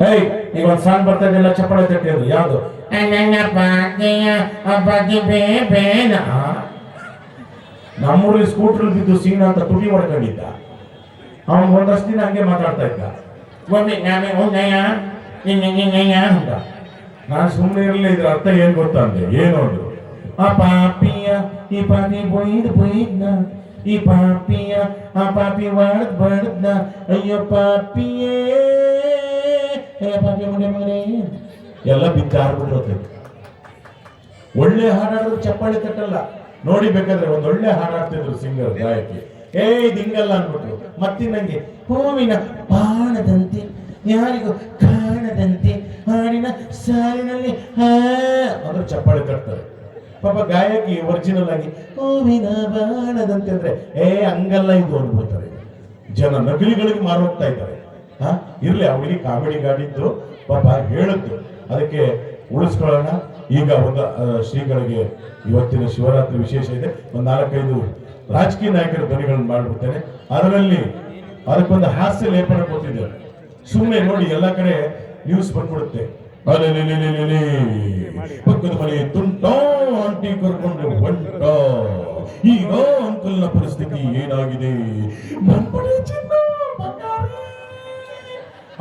ಹೇಯ್ ಈಗ ಒಂದು ಸಾಂಗ್ ಬರ್ತಾ ಇದೆಲ್ಲ ಚಪ್ಪಾಳೆ ತಟ್ಟಿದ್ರು ಯಾವುದು ನಮ್ಮೂರಲ್ಲಿ ಸ್ಕೂಟರ್ ಬಿದ್ದು ಸೀನ ಅಂತ ತುಟಿ ಹೊಡ್ಕೊಂಡಿದ್ದ ಅವನು ಒಂದಷ್ಟು ದಿನ ಹಂಗೆ ಮಾತಾಡ್ತಾ ಇದ್ದ ಅಂತ ನಾನು ಸುಮ್ಮನೆ ಇರಲಿಲ್ಲ ಇದ್ರ ಅರ್ಥ ಏನ್ ಗೊತ್ತಾ ಅಂದೆ ಏನು ಅಂದ್ರು ಆ ಪಾಪಿಯ ಈ ಪಾಪಿ ಬೊಯ್ದ್ನ ಈ ಪಾಪಿಯ ಆ ಪಾಪಿ ಬಡ್ದ್ನ ಅಯ್ಯೋ ಪಾಪಿಯೇ ಪಾಪಿ ಮನೆ ಎಲ್ಲ ಬಿದ್ದಾರ್ಬಿಟ್ಟಿರುತ್ತೆ. ಒಳ್ಳೆ ಹಾಡಾಡಿದ್ರು ಚಪ್ಪಾಳೆ ತಟ್ಟಲ್ಲ ನೋಡಿ. ಬೇಕಾದ್ರೆ ಒಂದ್ ಒಳ್ಳೆ ಹಾಡಾಡ್ತಿದ್ರು ಸಿಂಗರ್ ಗಾಯಕಿ ಹಿಂಗಲ್ಲ ಅನ್ಬಿಟ್ರು ಮತ್ತಿನಂಗೆ ಹೂವಿನ ಬಾಣದಂತೆ ಯಾರಿಗೂ ಕಾಣದಂತೆ ಹಾಡಿನ ಸಾಲಿನಲ್ಲಿ ಅಂದ್ರೆ ಚಪ್ಪಾಳೆ ತಟ್ತಾರೆ. ಪಾಪ ಗಾಯಕಿ ಒರಿಜಿನಲ್ ಆಗಿ ಹೂವಿನ ಬಾಣದಂತೆ ಅಂದ್ರೆ ಹಂಗಲ್ಲ ಇದು ಅನ್ಬೋತಾರೆ. ಜನ ನಕಲಿಗಳಿಗೆ ಮಾರೋಗ್ತಾ ಇದ್ದಾರೆ. ಇರ್ಲಿ ಅವಳಿಗೆ ಕಾಮಿಡಿ ಗಾಡಿದ್ದು ಪಾಪ ಹೇಳಿದ್ದು ಅದಕ್ಕೆ ಉಳಿಸ್ಕೊಳ್ಳೋಣ. ಈಗ ಒಂದು ಶ್ರೀಗಳಿಗೆ ಇವತ್ತಿನ ಶಿವರಾತ್ರಿ ವಿಶೇಷ ಇದೆ. ಒಂದು 4-5 ರಾಜಕೀಯ ನಾಯಕರ ಧ್ವನಿಗಳನ್ನು ಮಾಡಿಬಿಡ್ತೇನೆ. ಅದರಲ್ಲಿ ಅದಕ್ಕೊಂದು ಹಾಸ್ಯ ಲೇಪನ ಕೊಟ್ಟಿದ್ದಾರೆ. ಸುಮ್ಮನೆ ನೋಡಿ ಎಲ್ಲ ಕಡೆ ನ್ಯೂಸ್ ಬಂದ್ಬಿಡುತ್ತೆ. ಪಕ್ಕದ ಮನೆ ತುಂಟೋ ಆಂಟಿ ಕರ್ಕೊಂಡು ಹೊಂಟ ಈಗ ಅಂಕಲ್ನ ಪರಿಸ್ಥಿತಿ ಏನಾಗಿದೆ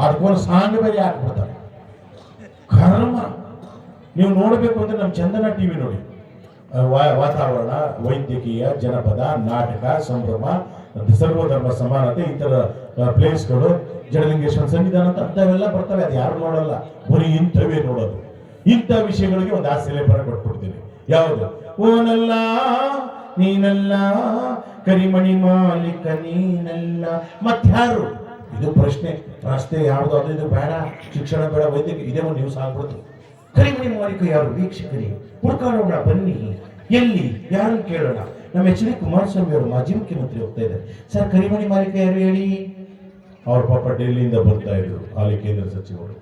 ಅದಕ್ಕೊಂದು ಸಾಂಗ್ ಬೇರೆ ಹಾಕ್ಬಿಡ್ತಾರೆ. ಕರ್ಮ ನೀವು ನೋಡಬೇಕು ಅಂದ್ರೆ ನಮ್ಮ ಚಂದನ ಟಿವಿ ನೋಡಿ. ವಾತಾವರಣ, ವೈದ್ಯಕೀಯ, ಜನಪದ, ನಾಟಕ, ಸಂಭ್ರಮ, ಸರ್ವಧರ್ಮ ಸಮಾನತೆ, ಈ ತರ ಪ್ಲೇಸ್ಗಳು, ಜಡಲಿಂಗೇಶ್ವರ ಸನ್ನಿಧಾನ ಅಂತ ಅಂಥವೆಲ್ಲ ಬರ್ತವೆ. ಅದು ಯಾರು ನೋಡಲ್ಲ, ಬರೀ ಇಂಥವೇ ನೋಡೋದು. ಇಂಥ ವಿಷಯಗಳಿಗೆ ಒಂದು ಹಾಸ್ಯ ಲೇಪನ ಕೊಟ್ಬಿಡ್ತೀನಿ. ಯಾವುದು? ಓನಲ್ಲ ನೀನಲ್ಲ ಕರಿಮಣಿ ಮಾಲೀಕ ನೀನಲ್ಲ ಮತ್ಯಾರು? ಇದು ಪ್ರಶ್ನೆ. ರಸ್ತೆ ಯಾವುದು ಅದು ಇದು ಬೇಡ, ಶಿಕ್ಷಣ ಬೇಡ, ವೈದ್ಯಕೀಯ ಇದೇ ಒಂದು ನ್ಯೂಸ್ ಆಗ್ಬಿಡ್ತು. ಕರಿಮಣಿ ಮಾಲೀಕ ಯಾರು ವೀಕ್ಷಕರೇ ಹುಡ್ಕಾಡೋಣ ಬನ್ನಿ. ಎಲ್ಲಿ ಯಾರನ್ನು ಕೇಳೋಣ? ನಮ್ಮ ಎಚ್.ಡಿ. ಕುಮಾರಸ್ವಾಮಿ ಅವರು ಮಾಜಿ ಮುಖ್ಯಮಂತ್ರಿ ಹೋಗ್ತಾ ಇದ್ದಾರೆ. ಸರ್ ಕರಿಮಣಿ ಮಾಲೀಕ ಯಾರು ಹೇಳಿ? ಅವ್ರ ಪಾಪ ಡೆಲ್ಲಿಯಿಂದ ಬರ್ತಾ ಇದ್ರು ಹಾಲಿ ಕೇಂದ್ರ ಸಚಿವರು.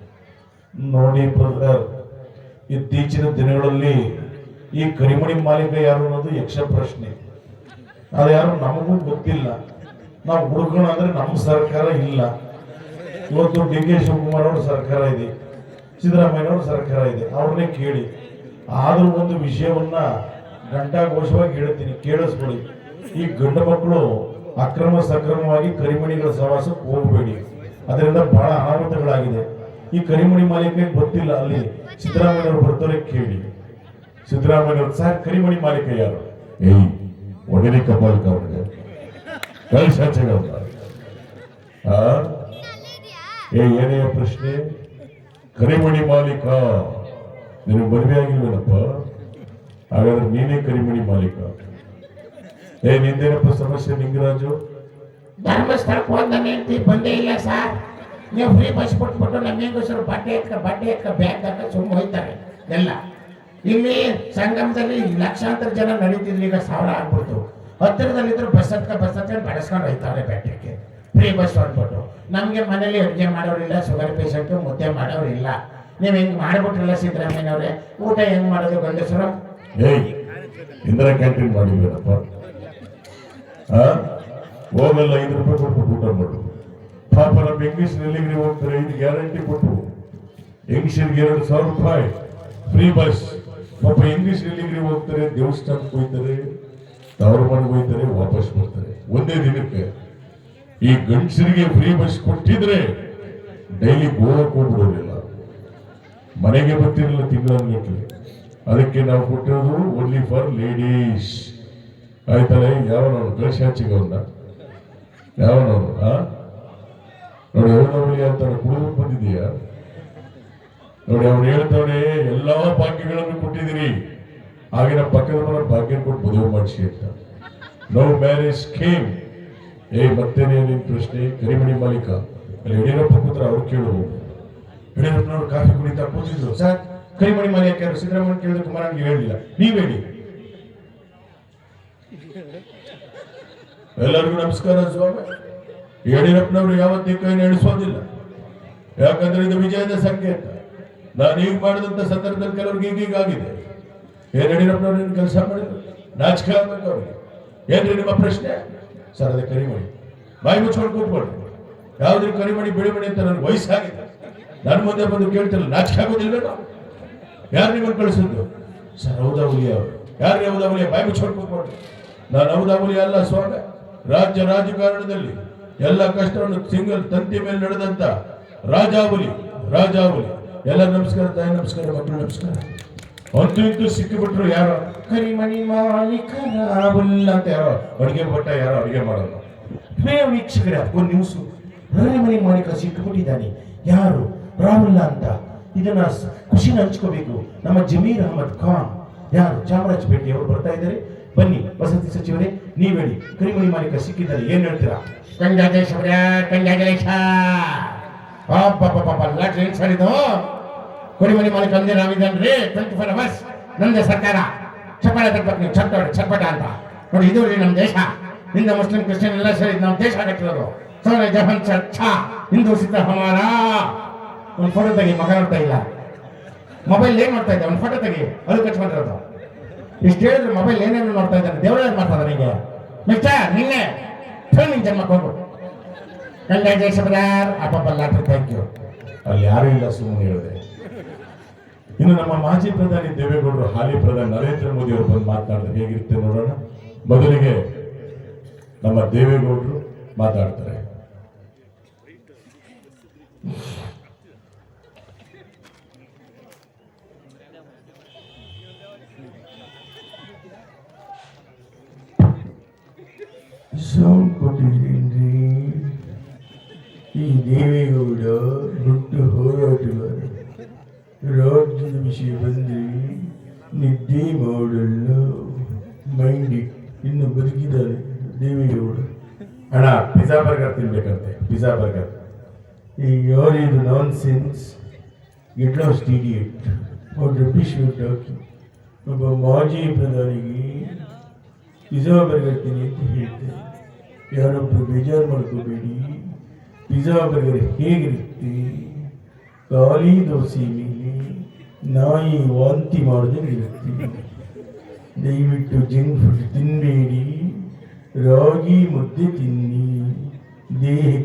ನೋಡಿ ಬ್ರದರ್, ಇತ್ತೀಚಿನ ದಿನಗಳಲ್ಲಿ ಈ ಕರಿಮಣಿ ಮಾಲೀಕ ಯಾರು ಅನ್ನೋದು ಯಕ್ಷ ಪ್ರಶ್ನೆ. ಅದು ಯಾರು ನಮಗೂ ಗೊತ್ತಿಲ್ಲ. ನಾವು ಹುಡುಗೋಣ ಅಂದ್ರೆ ನಮ್ಮ ಸರ್ಕಾರ ಇಲ್ಲ. ಇವತ್ತು ಡಿ.ಕೆ. ಶಿವಕುಮಾರ್ ಅವ್ರ ಸರ್ಕಾರ ಇದೆ, ಸಿದ್ದರಾಮಯ್ಯನವ್ರ ಸರ್ಕಾರ ಇದೆ, ಅವ್ರನ್ನೇ ಕೇಳಿ. ಆದ್ರೂ ಒಂದು ವಿಷಯವನ್ನ ಘಂಟಾಘೋಷವಾಗಿ ಹೇಳ್ತೀನಿ, ಕೇಳಿಸ್ಕೊಳ್ಳಿ. ಈ ಗಂಡು ಮಕ್ಕಳು ಅಕ್ರಮ ಸಕ್ರಮವಾಗಿ ಕರಿಮಣಿಗಳ ಸಹವಾಸಕ್ಕೆ ಹೋಗಬೇಡಿ. ಅದರಿಂದ ಬಹಳ ಅನಾಹುತಗಳಾಗಿದೆ. ಈ ಕರಿಮಣಿ ಮಾಲೀಕ ಗೊತ್ತಿಲ್ಲ, ಅಲ್ಲಿ ಸಿದ್ದರಾಮಯ್ಯನವರು ಬರ್ತಾರೆ ಕೇಳಿ. ಸಿದ್ದರಾಮಯ್ಯನವರು ಸರ್ ಕರಿಮಣಿ ಮಾಲೀಕ ಯಾರು? ಒಡನೆ ಕಪಾಲಿಕ ಅವ್ರಿಗೆ ಕಳಿಸಾಚೆಗೆ ಏನೇ ಪ್ರಶ್ನೆ? ಕರಿಮಣಿ ಮಾಲೀಕ ನಿನಗೆ ಮದುವೆ ಆಗಿಲ್ವೇನಪ್ಪ? ಹಾಗಾದ್ರೆ ನೀನೇ ಕರಿಮಣಿ ಮಾಲೀಕ. ನಿಂದೇನಪ್ಪ ಸಮಸ್ಯೆ ಲಿಂಗರಾಜು? ಧರ್ಮಸ್ಥಳಕ್ಕೆ ಹೋದ ಹೆಂಡತಿ ಬಂದೇ ಇಲ್ಲ ಸರ್. ನೀವು ಫ್ರೀ ಬಸ್ ಕೊಟ್ಬಿಟ್ಟು ನಮ್ಮ ಹೆಂಗಸರು ಬಟ್ಟೆ ಎತ್ಕ ಬ್ಯಾಗ್ ಹಾಕ ಸುಮ್ಮ ಹೋಯ್ತಾರೆ ಎಲ್ಲ. ಇಲ್ಲಿ ಸಂಗಮದಲ್ಲಿ ಲಕ್ಷಾಂತರ ಜನ ನಡೀತಿದ್ರು, ಈಗ 1000 ಆಗ್ಬಿಡ್ತು. ಹತ್ತಿರದಲ್ಲಿದ್ರು ಬಸ್ ಹತ್ಕೊಂಡು ಬಡಿಸ್ಕೊಂಡು ಹೋಯ್ತಾರೆ ಬೆಟ್ಟಕ್ಕೆ ಫ್ರೀ ಬಸ್ ಅಂದ್ಬಿಟ್ಟು. ನಮಗೆ ಮನೇಲಿ ಅಡುಗೆ ಮಾಡೋರಿಲ್ಲ, ಶುಗರ್ ಪೇಷಂಟು, ಮುದ್ದೆ ಮಾಡೋರಿಲ್ಲ. ನೀವು ಹೆಂಗೆ ಮಾಡ್ಬಿಟ್ರಲ್ಲ ಸಿದ್ದರಾಮಯ್ಯನವ್ರೆ, ಊಟ ಹೆಂಗ್ ಮಾಡೋದು ಗಂಡಸರು? ಇಂದಿರಾ ಕ್ಯಾಂಟೀನ್ ಮಾಡಿದ್ರಪ್ಪ. ಹೋಗಲ್ಲ 5 ರೂಪಾಯಿ ಕೊಟ್ಬಿಟ್ಟು ಊಟ ಮಾಡು. ಪಾಪ ನಮ್ಮ ಇಂಗ್ಲಿಷ್ ನೆಲ್ಲಿಗೆ ಹೋಗ್ತಾರೆ, ಇದು ಗ್ಯಾರಂಟಿ ಕೊಟ್ಟು ಹೆಂಗಸರಿಗೆ 2000 ರೂಪಾಯಿ ಫ್ರೀ ಬಸ್. ಪಾಪ ಇಂಗ್ಲಿಷ್ ನೆಲ್ಲಿಗೆ ಹೋಗ್ತಾರೆ, ದೇವಸ್ಥಾನಕ್ಕೆ ಹೋಗ್ತಾರೆ, ತವರು ಮನೆಗೆ ಹೋಗ್ತಾರೆ, ವಾಪಸ್ ಬರ್ತಾರೆ ಒಂದೇ ದಿನಕ್ಕೆ. ಈ ಗಂಡಸರಿಗೆ ಫ್ರೀ ಬಸ್ ಕೊಟ್ಟಿದ್ರೆ ಡೈಲಿ ಗೋವಾಕ್ಕೆ ಹೋಗ್ಬಿಡೋದಿಲ್ಲ, ಮನೆಗೆ ಬರ್ತಿರಲಿಲ್ಲ ತಿಂಗಳನ್ಗಟ್ಲೆ. ಅದಕ್ಕೆ ನಾವು ಕೊಟ್ಟಿರೋದು ಓನ್ಲಿ ಫಾರ್ ಲೇಡೀಸ್. ಆಯ್ತಲ್ಲ? ಯಾವನವನು ಕಳಿಸಾಚಿಗೆ ಅವನ್ನ ಯಾವನವನು ನೋಡಿ ಅವನವಳಿ ಅಂತ ಕುಡಿದು ಬಂದಿದೀಯ ನೋಡಿ. ಅವ್ನು ಹೇಳ್ತವನೆ ಎಲ್ಲಾ ಭಾಗ್ಯಗಳನ್ನು ಕೊಟ್ಟಿದ್ದೀರಿ, ಆಗಿನ ಪಕ್ಕದ ಮನ ಭಾಗ್ಯ ಕೊಟ್ಟು ಮದುವೆ ಮಾಡಿಸಿ ಅಂತ. No marriage scheme. ಮತ್ತೇನೇ ನಿನ್ ಪ್ರಶ್ನೆ? ಕರಿಮಣಿ ಮಾಲೀಕ ಅಲ್ಲಿ ಯಡಿಯೂರಪ್ಪ ಕೂತ್ರ ಅವ್ರು ಕೇಳುವುದು. ಯಡಿಯೂರಪ್ಪನವ್ರು ಕಾಫಿ ಕುಡಿತಾ ಕೂತಿದ್ರು. ಸರ್ ಕರಿಮಣಿ ಮಾಲೀಕ ಯಾರು? ಸಿದ್ದರಾಮಯ್ಯ ಕೇಳಿದ್ರೆ ಕುಮಾರನಿಗೆ ಹೇಳಿಲ್ಲ, ನೀವ್ ಹೇಳಿ. ಎಲ್ಲರಿಗೂ ನಮಸ್ಕಾರ ಸ್ವಾಮಿ. ಯಡಿಯೂರಪ್ಪನವರು ಯಾವತ್ತೂ ಕೈನ ಎಣಿಸೋದಿಲ್ಲ, ಯಾಕಂದ್ರೆ ಇದು ವಿಜಯದ ಸಂಕೇತ. ನಾನು ಈಗ ಮಾಡಿದಂತ ಸಂದರ್ಭದಲ್ಲಿ ಕೆಲವ್ರಿಗೆ ಈಗಾಗಿದೆ. ಯಡಿಯೂರಪ್ಪನವ್ರು ಕೆಲಸ ಮಾಡಿದ್ರು, ನಾಚಿಕೆ ಆಗ್ಬೇಕು ಅವ್ರಿಗೆ. ಏನ್ರಿ ನಿಮ್ಮ ಪ್ರಶ್ನೆ? ಸರ್ ಅದೇ ಕರಿಮಣಿ. ಬಾಯಿ ಮುಚ್ಕೊಂಡು ಕೂತ್ಕೊಳ್ರಿ. ಯಾವ್ದ್ರಿ ಕರಿಮಣಿ ಬಿಳಿಮಣಿ ಅಂತ ನನಗೆ ವಯಸ್ಸಾಗಿದೆ. ನನ್ನ ಮುಂದೆ ಬಂದು ಕೇಳ್ತಿಲ್ಲ, ನಾಚಿಕೆ ಆಗೋದಿಲ್ವೇನೋ? ಯಾರು ನಿಮ್ಮನ್ನು ಕಳಿಸಿದ್ದು? ಸರ್ ಹೌದಾವಲಿ ಅವರು. ಯಾರು ಹೌದಾವಲಿಯ? ಬಾಯಿ ಮುಚ್ಕೊಂಡು ಕೂತ್ಕೊಂಡ್ರು. ನಾನು ಹೌದಾವಲಿ ಅಲ್ಲ ಸ್ವಾಮಿ, ರಾಜ್ಯ ರಾಜಕಾರಣದಲ್ಲಿ ಎಲ್ಲ ಕಷ್ಟವನ್ನು ಸಿಂಗಲ್ ತಂತಿ ಮೇಲೆ ನಡೆದಂತ ರಾಜಾವಲಿ. ಎಲ್ಲ ನಮಸ್ಕಾರ ತಾಯಿ, ನಮಸ್ಕಾರ ಮಕ್ಕಳು, ನಮಸ್ಕಾರ. ಅಂತೂ ಇಂತೂ ಸಿಕ್ಕಿಬಿಟ್ರು ಯಾರೋ ಕರಿಮಣಿ ಮಾಲೀಕ ರಾಹುಲ್ ಅಂತ ಯಾರೋ ಅಡುಗೆ ಭಟ್ಟ, ಯಾರೋ ಅಡುಗೆ ಮಾಡೋರು. ವೀಕ್ಷಕರೇ, ಅದಕ್ಕೊಂದು ನ್ಯೂಸು, ಕರಿಮಣಿ ಮಾಲೀಕ ಸಿಕ್ಕಿಬಿಟ್ಟಿದ್ದಾನೆ. ಯಾರು? ರಾಹುಲ್ ಅಂತ. ಇದನ್ನ ಖುಷಿನ ಹಂಚ್ಕೋಬೇಕು. ನಮ್ಮ ಜಮೀರ್ ಅಹಮದ್ ಖಾನ್, ಯಾರು? ಚಾಮರಾಜಪೇಟೆ ಅವರು ಬರ್ತಾ ಇದ್ದಾರೆ. ಬನ್ನಿ ವಸತಿ ಸಚಿವರೇ, ನೀವ್ ಹೇಳಿ, ಕರಿಮಣಿ ಮಾಲೀಕ ಸಿಕ್ಕಿದ್ದಾರೆ, ಏನ್ ಹೇಳ್ತೀರಾ? ಸರ್, ಇದು ಕರಿಮಣಿ ಮಾಲೀಕ ಅಂದೇ ನಾವಿದ್ದಾನ್ರಿ. 24 hours ನಮ್ದೇ ಸರ್ಕಾರ. ಚಪ್ಪಾಳೆ ತಟ್ಬೇಕು ನೀವು, ಚಟ್ಪಟ ಅಂತ ನೋಡಿ. ಇದು ನಮ್ಮ ದೇಶ. ಹಿಂದೂ ಮುಸ್ಲಿಂ ಕ್ರಿಶ್ಚಿಯನ್ ಎಲ್ಲ ಸೇರಿ ನಮ್ಮ ದೇಶ ಕಟ್ಟಿರೋದು. ಸೋರೆ ಜಹನ್ ಛಾ ಹಿಂದೂ ಸಿದ್ಧ ಹಮಾರ. ಒಂದು ಫೋಟೋ ತೆಗಿ, ಮಗ ನೋಡ್ತಾ ಇಲ್ಲ. ಮೊಬೈಲ್ ಏನ್ ನೋಡ್ತಾ ಇದ್ದೆ? ಒಂದು ಫೋಟೋ ತೆಗಿ, ಅದು ಕಚ್ಕೊಂಡಿರೋದು. ಇಷ್ಟು ಹೇಳಿದ್ರೆ ಮೊಬೈಲ್ ಏನೇನು ನೋಡ್ತಾ ಇದ್ದಾನೆ, ದೇವರ ಮಾಡ್ತಾರ ನನಗೆ. ಮಿಸ್ಟರ್ ನಿನ್ನೆ ನಿನ್ ಜನ್ಮಕ್ಕೆ ಹೋಗು. Thank you. ಅಲ್ಲಿ ಯಾರು ಇಲ್ಲ, ಸುಮ್ಮನೆ ಹೇಳಿದೆ. ಇನ್ನು ನಮ್ಮ ಮಾಜಿ ಪ್ರಧಾನಿ ದೇವೇಗೌಡರು, ಹಾಲಿ ಪ್ರಧಾನಿ ನರೇಂದ್ರ ಮೋದಿ ಅವರು ಬಂದು ಮಾತನಾಡಿದ್ರೆ ಹೇಗಿರುತ್ತೆ ನೋಡೋಣ. ಮೊದಲಿಗೆ ನಮ್ಮ ದೇವೇಗೌಡರು ಮಾತಾಡ್ತಾರೆ. ಸೌಂಡ್ ಕೊಟ್ಟಿದ್ದೀನಿ. ಈ ದೇವೇಗೌಡ ದೊಡ್ಡ ಹೋರಾಟಗಾರ. ರಾಜ್ಯದ ವಿಷಯ ಬಂದರೆ ನಿದ್ದೆ ಮಾಡಲ್ಲ. ಮೈಂಡಿ ಇನ್ನು ಬದುಕಿದ್ದಾರೆ ದೇವೇಗೌಡ. ಅಣ್ಣ ಪಿಜ್ಜಾ ಬರ್ಗರ್ ತಿನ್ಬೇಕಂತೆ, ಪಿಜ್ಜಾ ಬರ್ಗರ್. ಈ ಯಾರಿದು ನಾನ್ ಸೆನ್ಸ್? Get lost idiot. ಅವ್ರು ರಬ್ಬಿಶ್ ಹಾಕಿ ಒಬ್ಬ ಮಾಜಿ ಪ್ರಧಾನಿಗೆ ಪಿಜ್ಜಾ ಬರ್ಗರ್ ತಿನ್ನಿ ಅಂತ ಹೇಳ್ತಾರೆ. ಯಾರೊಬ್ಬರು ಬೇಜಾರು ಮಾಡ್ಕೋಬೇಡಿ. ಪಿಜ್ಜಾ ಬರ್ಗರ್ ಹೇಗಿರುತ್ತೆ? ಖಾಲಿ ದೋಸೆ ಮೇಲೆ ನಾಯಿ ವಾಂತಿ ಮಾಡೋದಂಗೆ ಇರುತ್ತೆ. ದಯವಿಟ್ಟು ಜಂಕ್ ಫುಡ್ ತಿನ್ನಬೇಡಿ. ರಾಗಿ ಮುದ್ದೆ ತಿನ್ನಿ, ದೇಹಕ್ಕೆ